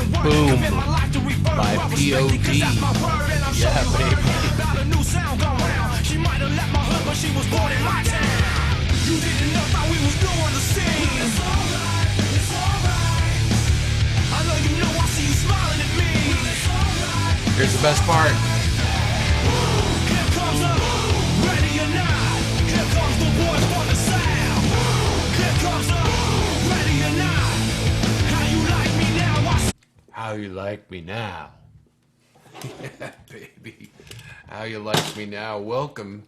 Boom by POD. Yeah, baby. She might have left my hood, but she was born in my town. You didn't know how we was doing the scene. It's alright, it's alright. I know you know I see you smiling at me. It's alright. Here's the best part. Here comes the ready or not. Here comes the boys for the sound. Here comes the ready or not. How you like me now? How you like me now? Yeah, baby. How you like me now? Welcome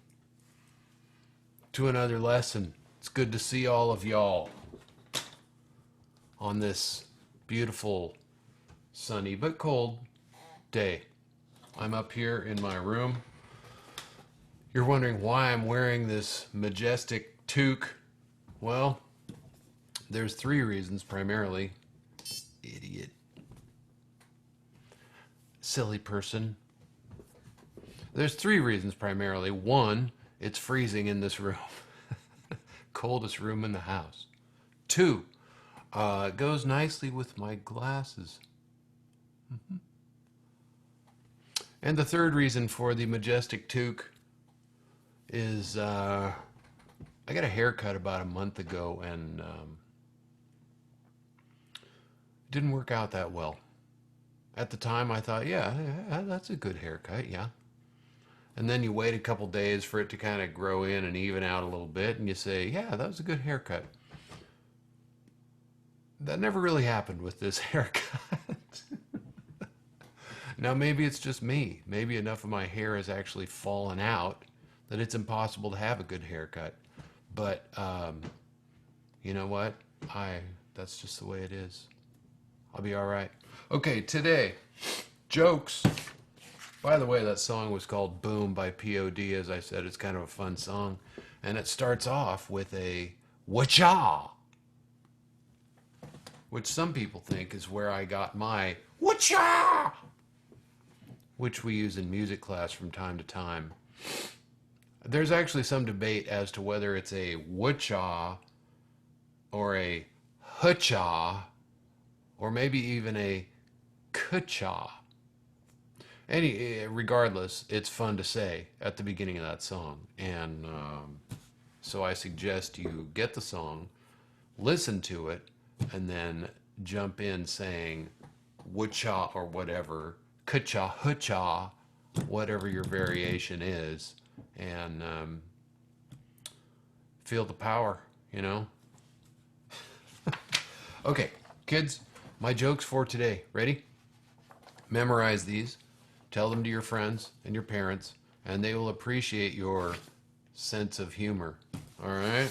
to another lesson. It's good to see all of y'all on this beautiful, sunny but cold day. I'm up here in my room. You're wondering why I'm wearing this majestic toque. Well, there's three reasons primarily. Idiot. Silly person. There's three reasons primarily. One, it's freezing in this room. Coldest room in the house. Two, it goes nicely with my glasses. And the third reason for the majestic toque is I got a haircut about a month ago and it didn't work out that well. At the time I thought, yeah, that's a good haircut, yeah. And then you wait a couple days for it to kind of grow in and even out a little bit, and you say, yeah, that was a good haircut. That never really happened with this haircut. Now, maybe it's just me. Maybe enough of my hair has actually fallen out that it's impossible to have a good haircut. But, you know what? That's just the way it is. I'll be all right. Okay, today, jokes. By the way, that song was called Boom by POD. As I said, it's kind of a fun song. And it starts off with a wha-cha, which some people think is where I got my wha-cha, which we use in music class from time to time. There's actually some debate as to whether it's a wha-cha or a huh-cha or maybe even a ka-cha. Regardless, it's fun to say at the beginning of that song. And so I suggest you get the song, listen to it, and then jump in saying wha-cha or whatever, ka-cha, huh-cha, whatever your variation is, and feel the power, you know? Okay, kids, my jokes for today. Ready? Memorize these. Tell them to your friends and your parents, and they will appreciate your sense of humor. All right?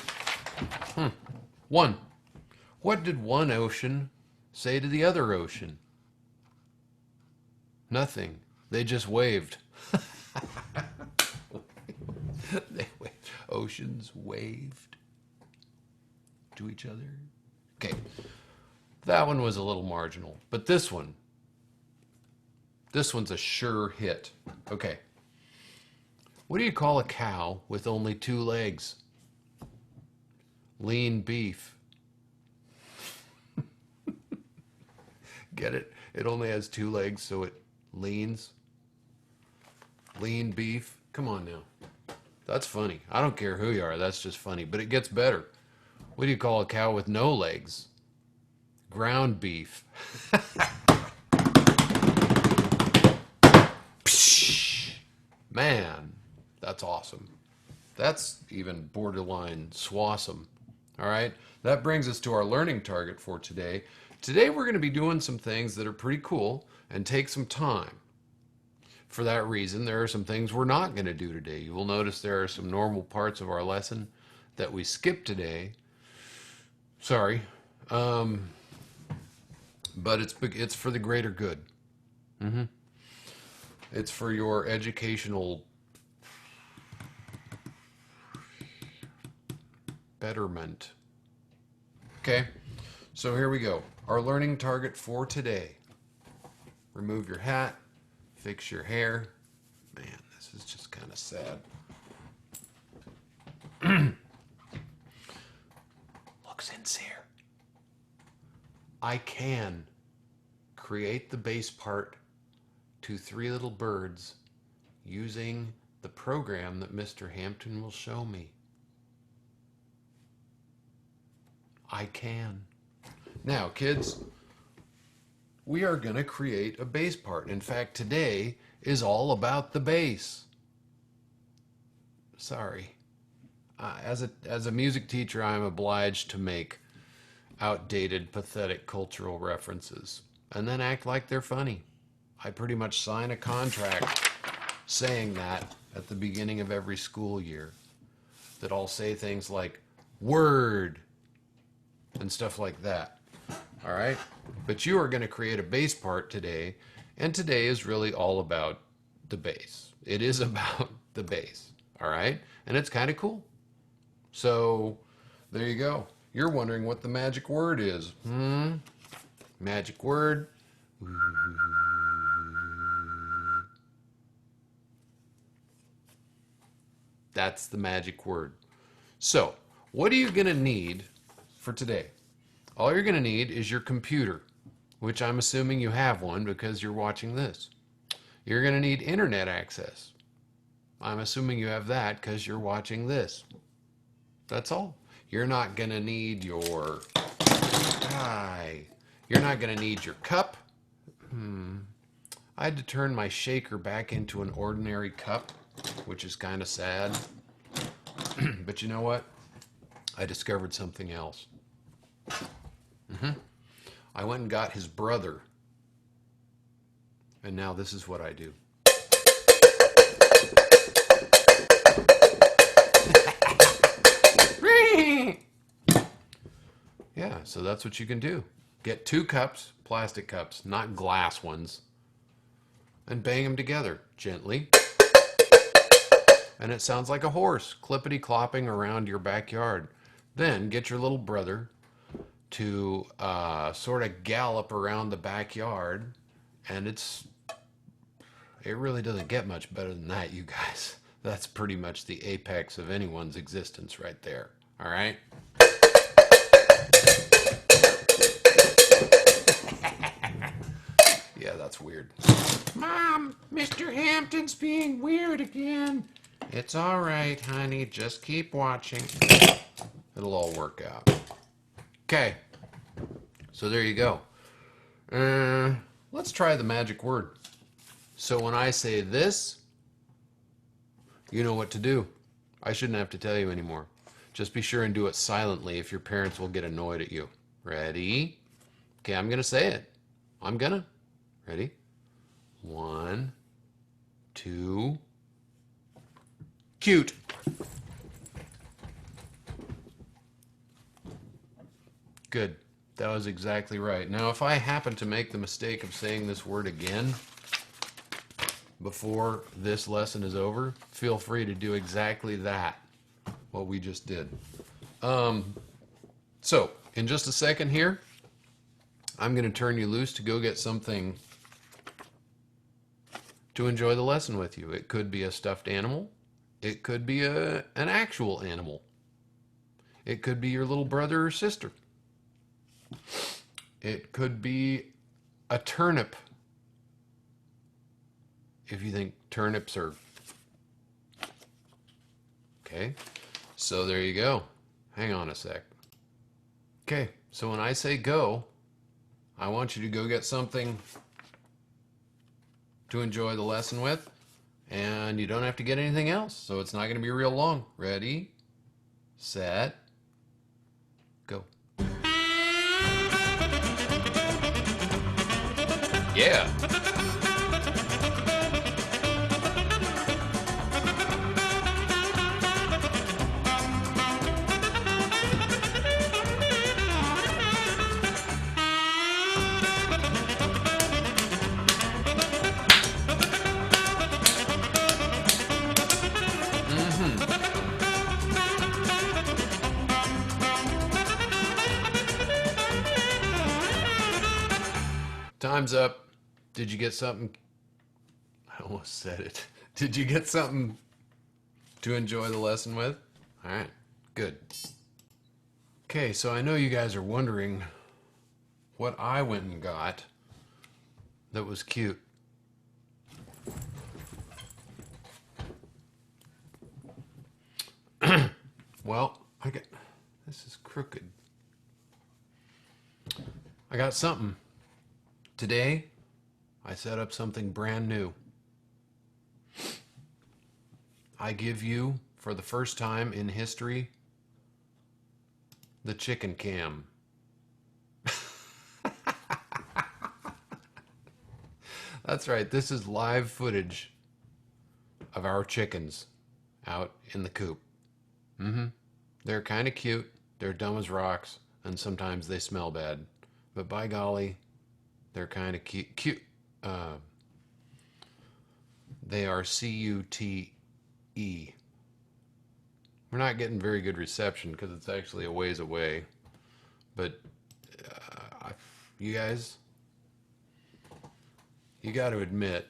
1. What did one ocean say to the other ocean? Nothing. They just waved. They waved. Oceans waved to each other. Okay. That one was a little marginal, but this one's a sure hit. Okay. What do you call a cow with only 2 legs? Lean beef. Get it? It only has 2 legs, so it leans. Lean beef. Come on now. That's funny. I don't care who you are. That's just funny. But it gets better. What do you call a cow with no legs? Ground beef. Man, that's awesome. That's even borderline swawesome. All right, that brings us to our learning target for today. Today we're going to be doing some things that are pretty cool and take some time. For that reason, there are some things we're not going to do today. You will notice there are some normal parts of our lesson that we skipped today. Sorry. But it's for the greater good. It's for your educational betterment. Okay, so here we go. Our learning target for today. Remove your hat, fix your hair. Man, this is just kind of sad. Look sincere. I can create the bass part to Three Little Birds using the program that Mr. Hampton will show me. I can. Now, kids, we are going to create a bass part. In fact, today is all about the bass. Sorry. As a music teacher, I'm obliged to make outdated, pathetic cultural references and then act like they're funny. I pretty much sign a contract saying that at the beginning of every school year, that I'll say things like word and stuff like that. All right? But you are going to create a bass part today, and today is really all about the bass. It is about the bass. All right? And it's kind of cool. So there you go. You're wondering what the magic word is. Magic word. That's the magic word. So, what are you going to need for today? All you're going to need is your computer, which I'm assuming you have one because you're watching this. You're going to need internet access. I'm assuming you have that because you're watching this. That's all. You're not going to need your tie. You're not going to need your cup. I had to turn my shaker back into an ordinary cup, which is kind of sad. But you know what? I discovered something else. I went and got his brother. And now this is what I do. Yeah, so that's what you can do. Get 2 cups, plastic cups, not glass ones, and bang them together gently. And it sounds like a horse clippity-clopping around your backyard. Then get your little brother to sort of gallop around the backyard, and it really doesn't get much better than that, you guys. That's pretty much the apex of anyone's existence right there. All right? Yeah, that's weird. Mom, Mr. Hampton's being weird again. It's all right, honey. Just keep watching. It'll all work out. Okay. So there you go. Let's try the magic word. So when I say this, you know what to do. I shouldn't have to tell you anymore. Just be sure and do it silently if your parents will get annoyed at you. Ready? Okay, I'm going to say it. I'm going to. Ready? 1, 2. Cute. Good. That was exactly right. Now, if I happen to make the mistake of saying this word again before this lesson is over, feel free to do exactly that, what we just did. So, in just a second here, I'm going to turn you loose to go get something to enjoy the lesson with you. It could be a stuffed animal. It could be an actual animal. It could be your little brother or sister. It could be a turnip, if you think turnips are... Okay, so there you go. Hang on a sec. Okay, so when I say go, I want you to go get something to enjoy the lesson with, and you don't have to get anything else, so it's not going to be real long. Ready, set, go. Yeah. Time's up. Did you get something? I almost said it. Did you get something to enjoy the lesson with? All right, good. Okay, so I know you guys are wondering what I went and got that was cute. Well, this is crooked. I got something. Today, I set up something brand new. I give you, for the first time in history, the chicken cam. That's right, this is live footage of our chickens out in the coop. They're kind of cute, they're dumb as rocks, and sometimes they smell bad. But by golly, they're kind of cute. They are C-U-T-E. We're not getting very good reception because it's actually a ways away. But you guys, you got to admit,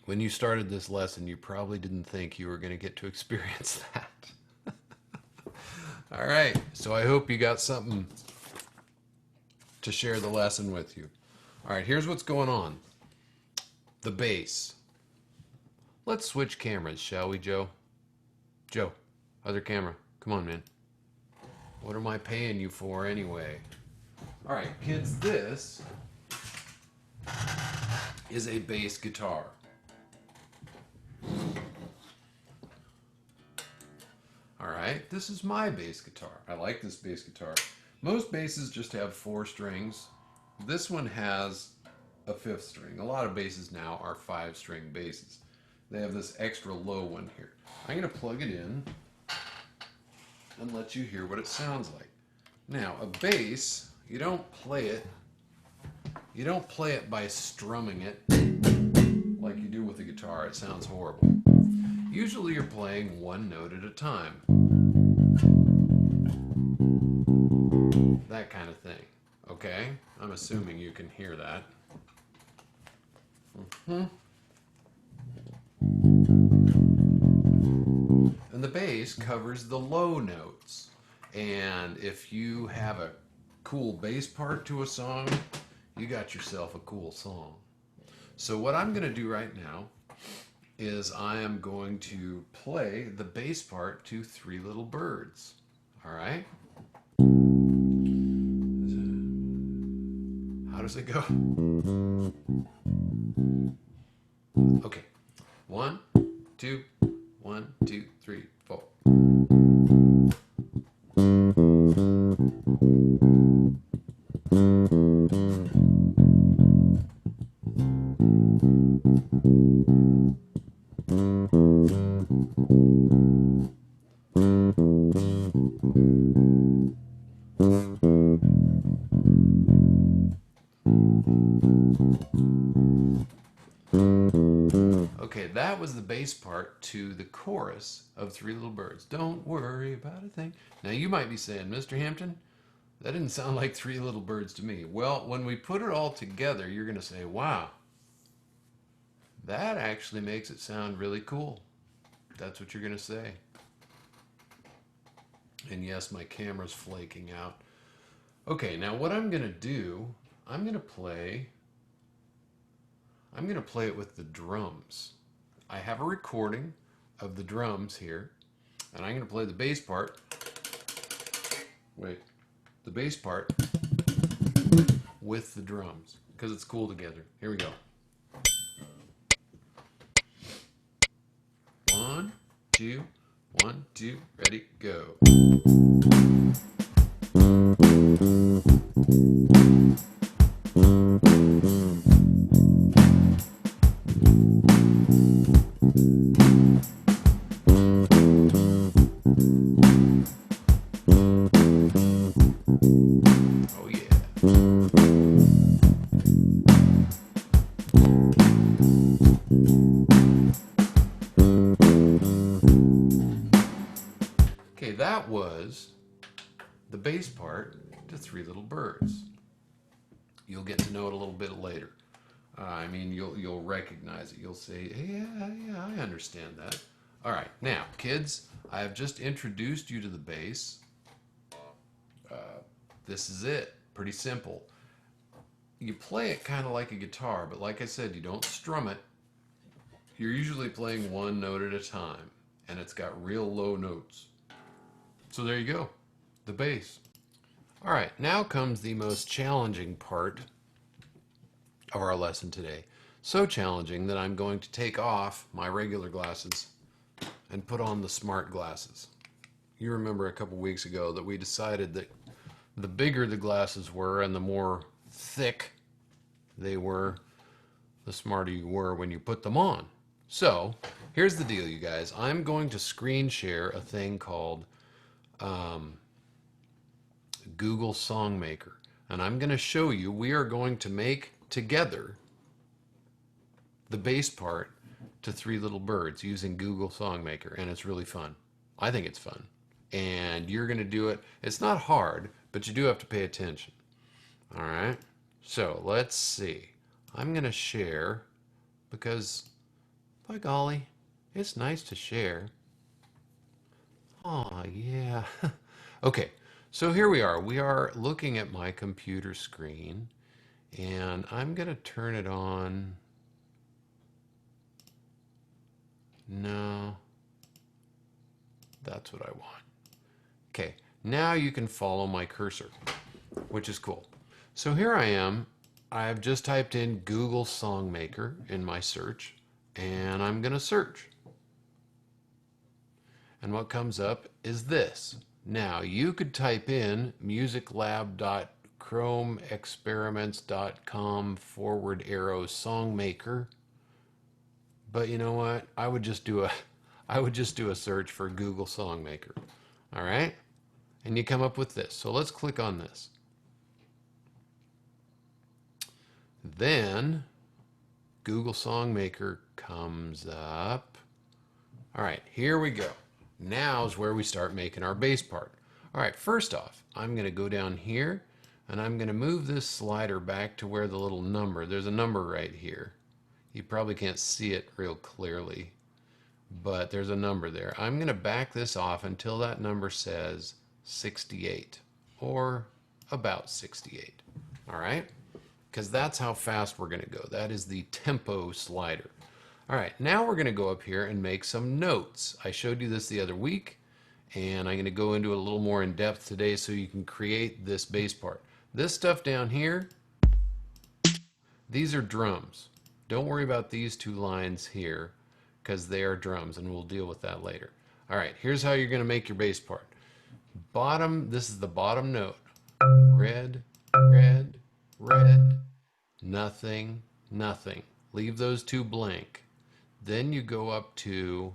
when you started this lesson, you probably didn't think you were going to get to experience that. All right, so I hope you got something to share the lesson with you. All right, here's what's going on. The bass. Let's switch cameras, shall we, Joe? Joe, other camera. Come on, man. What am I paying you for anyway? All right, kids, this is a bass guitar. All right, this is my bass guitar. I like this bass guitar. Most basses just have 4 strings. This one has a 5th string. A lot of basses now are 5-string basses. They have this extra low one here. I'm going to plug it in and let you hear what it sounds like. Now, a bass, you don't play it by strumming it like you do with a guitar. It sounds horrible. Usually you're playing one note at a time. That kind of thing. Okay? I'm assuming you can hear that. And the bass covers the low notes. And if you have a cool bass part to a song, you got yourself a cool song. So what I'm going to do right now is I am going to play the bass part to Three Little Birds. All right? How does it go? Okay. 1, 2, 1, 2, 3, 4. Okay, that was the bass part to the chorus of Three Little Birds. Don't worry about a thing. Now you might be saying, Mr. Hampton, that didn't sound like Three Little Birds to me. Well, when we put it all together, you're going to say, wow, that actually makes it sound really cool. That's what you're going to say. And yes, my camera's flaking out. Okay, now what I'm going to do, I'm going to play it with the drums. I have a recording of the drums here, and I'm going to play the bass part. Wait, the bass part with the drums, because it's cool together. Here we go. 1, 2, 1, 2, ready, go. Oh yeah. Okay, that was the bass part to Three Little Birds. You'll get to know it a little bit later. I mean, you'll recognize it. You'll say, yeah, I understand that. All right, now, kids, I have just introduced you to the bass. This is it. Pretty simple. you play it kind of like a guitar, but like I said, you don't strum it. You're usually playing one note at a time, and it's got real low notes. So there you go, the bass. All right, now comes the most challenging part of our lesson today. So challenging that I'm going to take off my regular glasses and put on the smart glasses. You remember a couple weeks ago that we decided that the bigger the glasses were and the more thick they were, the smarter you were when you put them on. So here's the deal, you guys. I'm going to screen share a thing called Google Songmaker. And I'm going to show you, we are going to make together the bass part to Three Little Birds using Google Songmaker. And it's really fun. I think it's fun. And you're going to do it. It's not hard, but you do have to pay attention. All right. So let's see. I'm going to share because, by golly, it's nice to share. Oh, yeah. Okay, so here we are. We are looking at my computer screen, and I'm going to turn it on. No, that's what I want. Okay, now you can follow my cursor, which is cool. So here I am. I've just typed in Google Songmaker in my search, and I'm going to search. And what comes up is this. Now, you could type in musiclab.chromeexperiments.com/songmaker, but you know what? I would just do a search for Google Songmaker. All right? And you come up with this. So let's click on this. Then Google Songmaker comes up. All right, here we go. Now's where we start making our bass part. All right, first off, I'm going to go down here and I'm going to move this slider back to where the little number, there's a number right here. You probably can't see it real clearly, but there's a number there. I'm going to back this off until that number says 68 or about 68. All right, because that's how fast we're going to go. That is the tempo slider. All right, now we're going to go up here and make some notes. I showed you this the other week, and I'm going to go into it a little more in depth today so you can create this bass part. This stuff down here, these are drums. Don't worry about these two lines here because they are drums, and we'll deal with that later. All right, here's how you're going to make your bass part. Bottom, this is the bottom note. Red, red, red, nothing, nothing. Leave those two blank. Then you go up to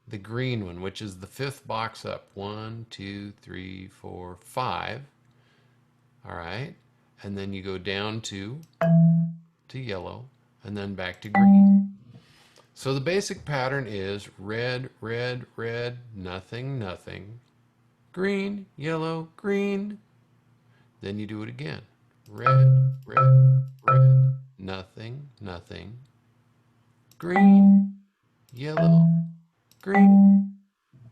the green one, which is the fifth box up. 1, 2, 3, 4, 5. All right. And then you go down to yellow and then back to green. So the basic pattern is red, red, red, nothing, nothing. Green, yellow, green. Then you do it again. Red, red, red, nothing, nothing. Green, yellow, green.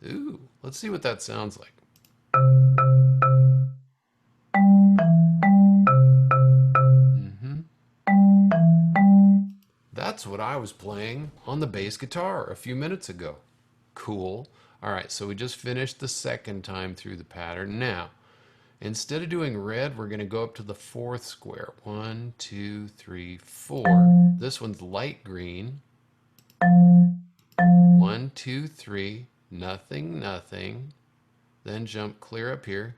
Ooh, let's see what that sounds like. That's what I was playing on the bass guitar a few minutes ago. Cool. All right, so we just finished the second time through the pattern. Now, instead of doing red, we're going to go up to the fourth square. 1, 2, 3, 4. This one's light green. 1, 2, 3, nothing, nothing. Then jump clear up here.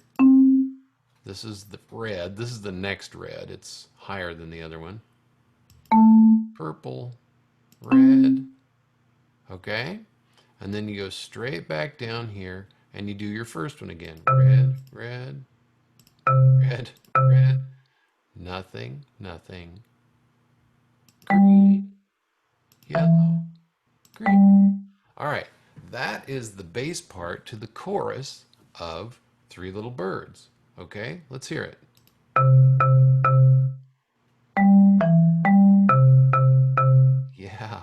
This is the red. This is the next red. It's higher than the other one. Purple, red. Okay? And then you go straight back down here and you do your first one again. Red, red, red, red. Nothing, nothing. Green, yellow, green. All right, that is the bass part to the chorus of Three Little Birds. Okay, let's hear it. Yeah.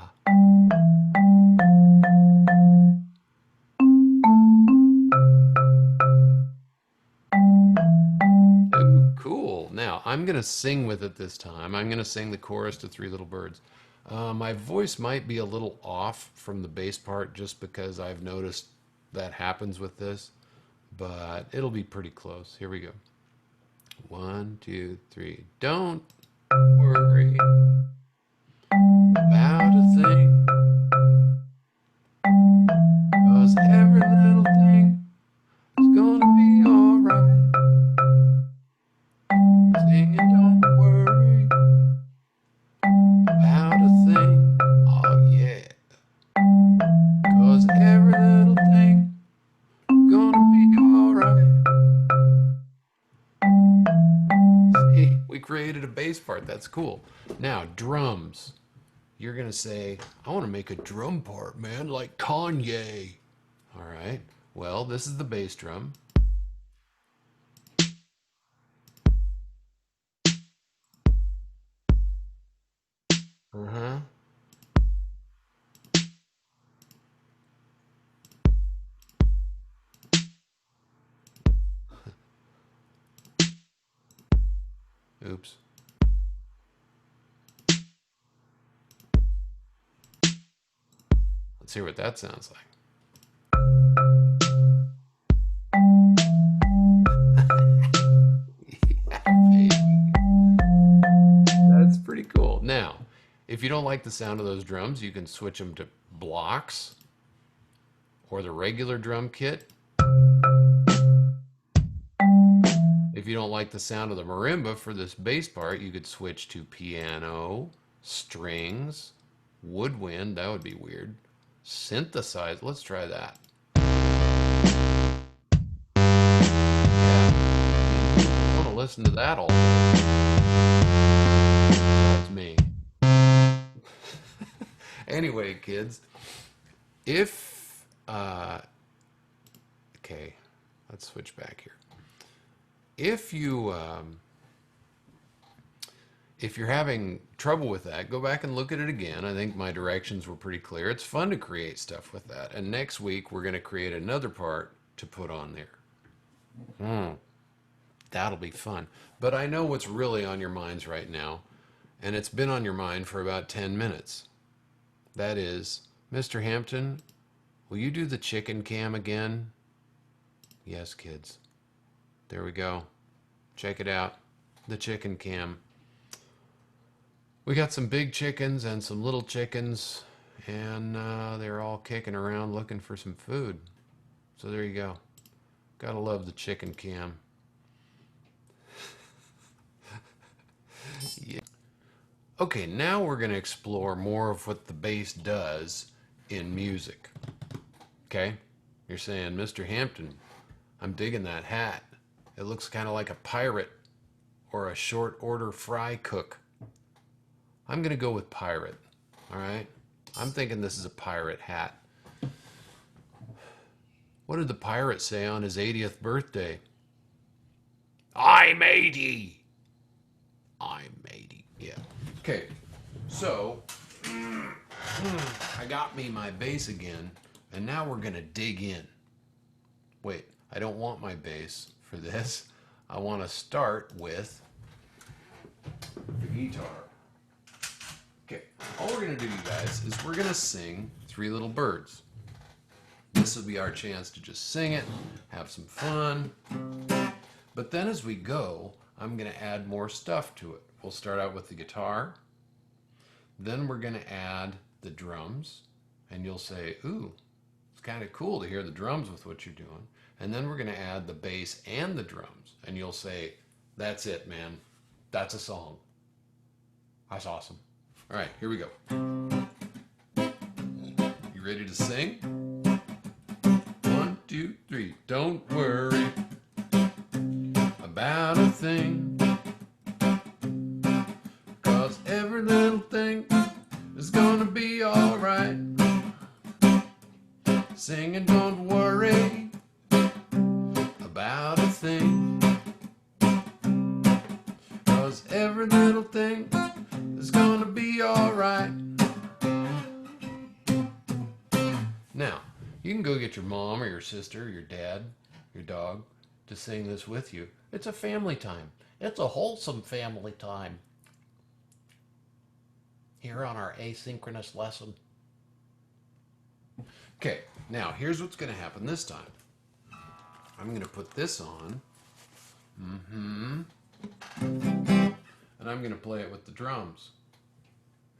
Ooh, cool. Now, I'm I'm going to sing with it this time. I'm going to sing the chorus to Three Little Birds. My voice might be a little off from the bass part just because I've noticed that happens with this, but it'll be pretty close. Here we go. 1, 2, 3. Don't worry about a thing, 'cause every little thing is gonna be alright. Sing and don't worry about a thing. Oh yeah. 'Cause every little thing is gonna be alright. See, we created a bass part. That's cool. Now, drums. You're gonna say, I want to make a drum part, man, like Kanye. All right. Well, this is the bass drum. Uh-huh. Oops. Let's hear what that sounds like. Yeah, baby. That's pretty cool. Now, if you don't like the sound of those drums, you can switch them to blocks or the regular drum kit. If you don't like the sound of the marimba for this bass part, you could switch to piano, strings, woodwind. That would be weird. Synthesize. Let's try that. Yeah. I want to listen to that all day. That's me. Anyway, kids, if okay, let's switch back here. If you're having trouble with that, go back and look at it again. I think my directions were pretty clear. It's fun to create stuff with that. And next week, we're going to create another part to put on there. That'll be fun. But I know what's really on your minds right now, and it's been on your mind for about 10 minutes. That is, Mr. Hampton, will you do the chicken cam again? Yes, kids. There we go. Check it out. The chicken cam. We got some big chickens and some little chickens, and they're all kicking around looking for some food. So there you go. Gotta love the chicken cam. Yeah. Okay, now we're going to explore more of what the bass does in music. Okay? You're saying, Mr. Hampton, I'm digging that hat. It looks kind of like a pirate or a short order fry cook. I'm going to go with pirate. All right? I'm thinking this is a pirate hat. What did the pirate say on his 80th birthday? I'm 80. I'm 80. Yeah. Okay. So, I got me my bass again, and now we're going to dig in. Wait, I don't want my bass for this. I want to start with the guitar. Okay, all we're going to do, you guys, is we're going to sing Three Little Birds. This will be our chance to just sing it, have some fun. But then as we go, I'm going to add more stuff to it. We'll start out with the guitar. Then we're going to add the drums. And you'll say, ooh, it's kind of cool to hear the drums with what you're doing. And then we're going to add the bass and the drums. And you'll say, that's it, man. That's a song. That's awesome. All right, here we go. You ready to sing? 1, 2, 3. Don't worry about a thing, 'cause every little thing is gonna be alright. Sing and don't worry about a thing, 'cause every little thing is gonna be alright. Now, you can go get your mom or your sister or your dad, your dog, to sing this with you. It's a family time. It's a wholesome family time here on our asynchronous lesson. Okay, now here's what's going to happen this time. I'm going to put this on. And I'm going to play it with the drums.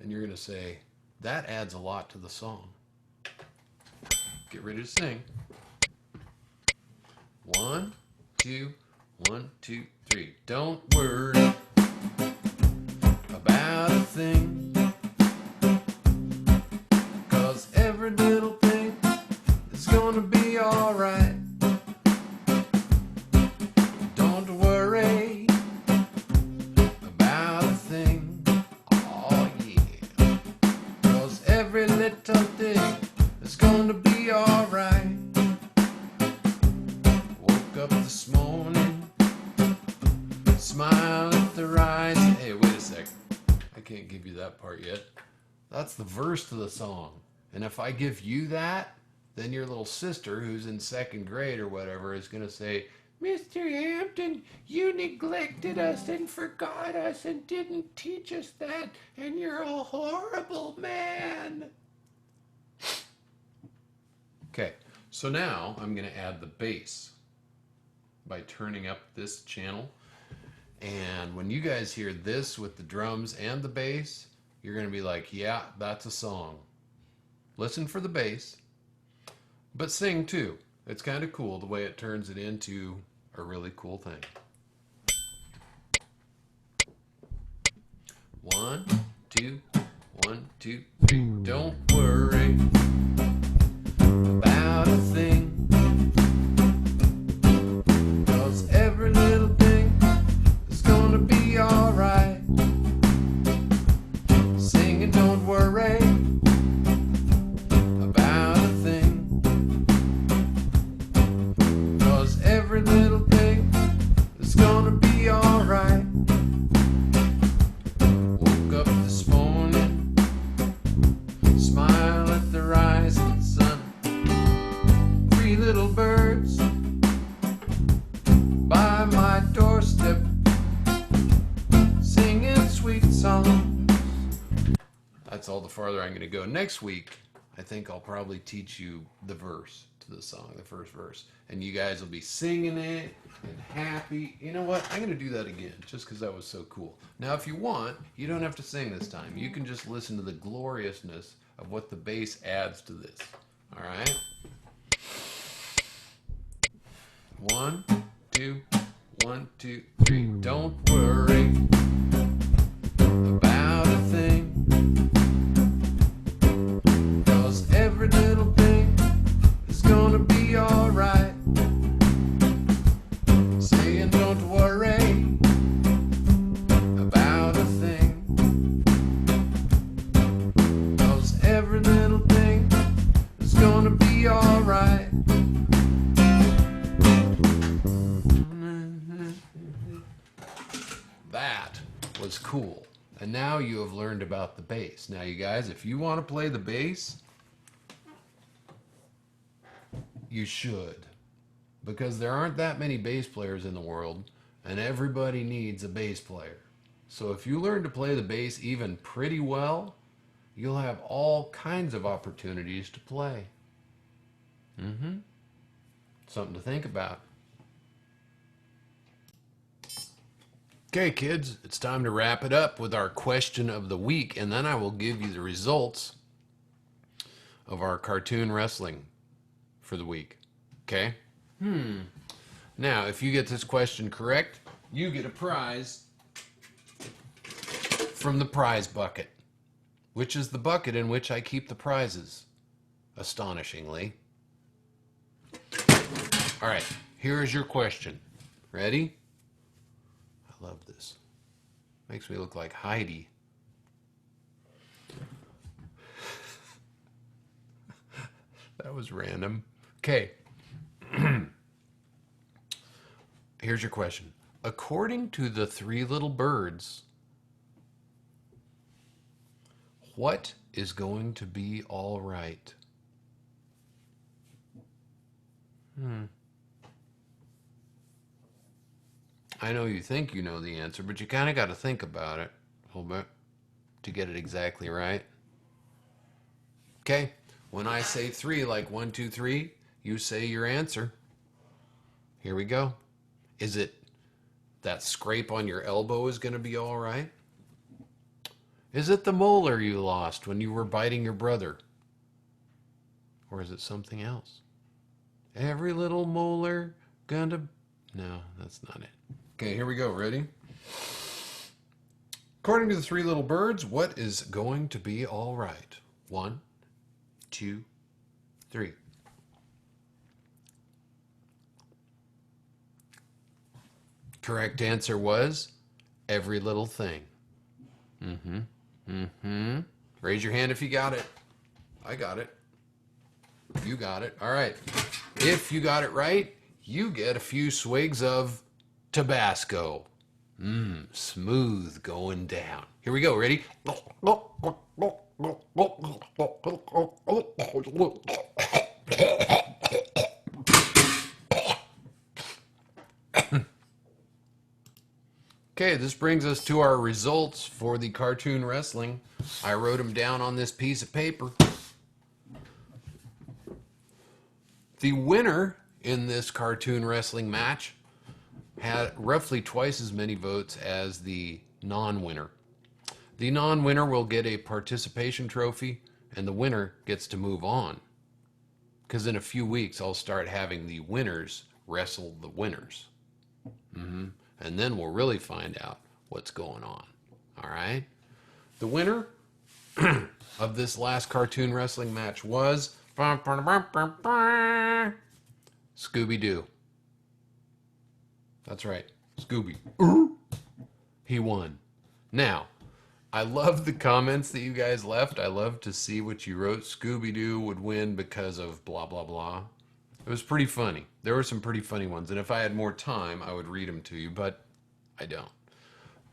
And you're going to say, that adds a lot to the song. Get ready to sing. 1, 2, 1, 2, 3. Don't worry about a thing, 'cause every little thing is gonna be alright. Don't worry about a thing, oh yeah, 'cause every little thing is gonna be alright. Woke up this morning, smile at the rise. Hey, wait a sec. I can't give you that part yet. That's the verse to the song. And if I give you that, then your little sister, who's in 2nd grade or whatever, is going to say, Mr. Hampton, you neglected us and forgot us and didn't teach us that, and you're a horrible man. Okay, so now I'm going to add the bass by turning up this channel. And when you guys hear this with the drums and the bass, you're going to be like, yeah, that's a song. Listen for the bass, but sing too. It's kind of cool the way it turns it into a really cool thing. 1, 2, 1, 2, 3. Don't worry about a thing, 'cause every little thing is gonna be alright. Sing and don't worry about a thing, 'cause every little thing is gonna be alright. Woke up this morning, smile at the rising sun. 3 little birds by my doorstep, singing sweet songs. That's all the farther I'm going to go. Next week, I think I'll probably teach you the verse to the song, the first verse. And you guys will be singing it and happy. You know what? I'm going to do that again just because that was so cool. Now, if you want, you don't have to sing this time. You can just listen to the gloriousness of what the bass adds to this. All right? 1, 2, 1, 2, 3. Don't worry about a thing, 'cause every little thing is gonna be alright. Saying don't worry about a thing, 'cause every little thing is gonna be alright. That was cool. And now you have learned about the bass. Now you guys, if you want to play the bass, you should. Because there aren't that many bass players in the world, and everybody needs a bass player. So if you learn to play the bass even pretty well, you'll have all kinds of opportunities to play. Something to think about. Okay, kids, it's time to wrap it up with our question of the week, and then I will give you the results of our cartoon wrestling for the week. Okay? Now, if you get this question correct, you get a prize from the prize bucket, which is the bucket in which I keep the prizes, astonishingly. All right, here is your question. Ready? I love this. Makes me look like Heidi. That was random. Okay. Here's your question. According to the 3 little birds, what is going to be all right? I know you think you know the answer, but you kind of got to think about it a little bit to get it exactly right. Okay, when I say 3, like 1, 2, 3, you say your answer. Here we go. Is it that scrape on your elbow is going to be all right? Is it the molar you lost when you were biting your brother? Or is it something else? Every little molar gonna... No, that's not it. Okay, here we go. Ready? According to the 3 little birds, what is going to be all right? 1, 2, 3. Correct answer was every little thing. Raise your hand if you got it. I got it. You got it. All right. If you got it right, you get a few swigs of Tabasco. Smooth going down. Here we go. Ready? Okay, this brings us to our results for the cartoon wrestling. I wrote them down on this piece of paper. The winner in this cartoon wrestling match had roughly twice as many votes as the non-winner. The non-winner will get a participation trophy, and the winner gets to move on. Because in a few weeks, I'll start having the winners wrestle the winners. And then we'll really find out what's going on. All right? The winner of this last cartoon wrestling match was Scooby-Doo. That's right, Scooby. He won. Now, I love the comments that you guys left. I love to see what you wrote. Scooby-Doo would win because of blah, blah, blah. It was pretty funny. There were some pretty funny ones, and if I had more time, I would read them to you, but I don't.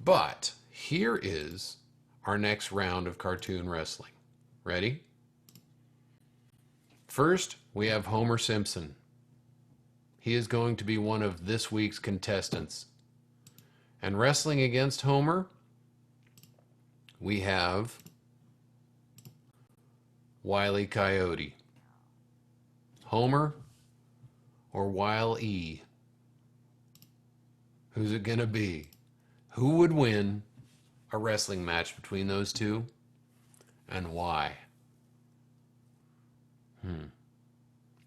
But here is our next round of cartoon wrestling. Ready? First, we have Homer Simpson. He is going to be one of this week's contestants. And wrestling against Homer, we have Wile E. Coyote. Homer or Wile E? Who's it gonna be? Who would win a wrestling match between those two, and why?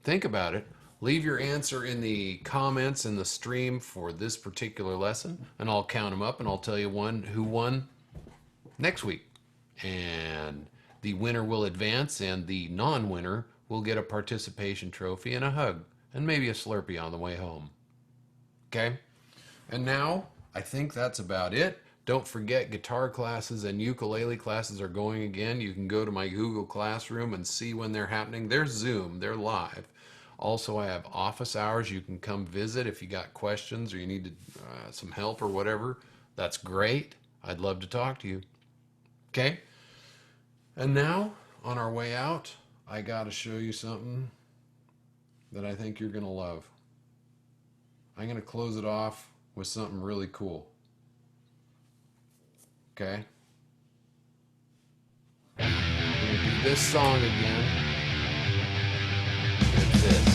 Think about it. Leave your answer in the comments in the stream for this particular lesson, and I'll count them up and I'll tell you who won next week. And the winner will advance, and the non-winner will get a participation trophy and a hug, and maybe a Slurpee on the way home. Okay? And now, I think that's about it. Don't forget, guitar classes and ukulele classes are going again. You can go to my Google Classroom and see when they're happening. They're Zoom. They're live. Also, I have office hours. You can come visit if you got questions or you need some help or whatever. That's great. I'd love to talk to you. Okay? And now, on our way out, I got to show you something that I think you're going to love. I'm going to close it off with something really cool. Okay? We're going to do this song again. It's this.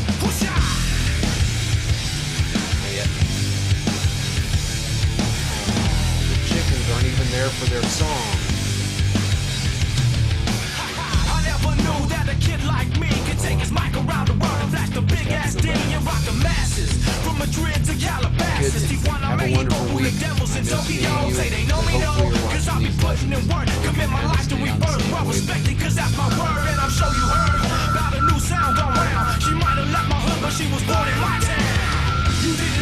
Yet. The chickens aren't even there for their song. I never knew that a kid like me could take his mic around the world and flash the big ass D and rock the masses. From Madrid to Calabasas, Tijuana, Mexico, the devils in Tokyo say they know me though, cause I be putting in work, commit my life to rebirth, well respected cause that's my word, and I'm sure you heard about a new sound going round. She might have left my hood but she was born in my town. You didn't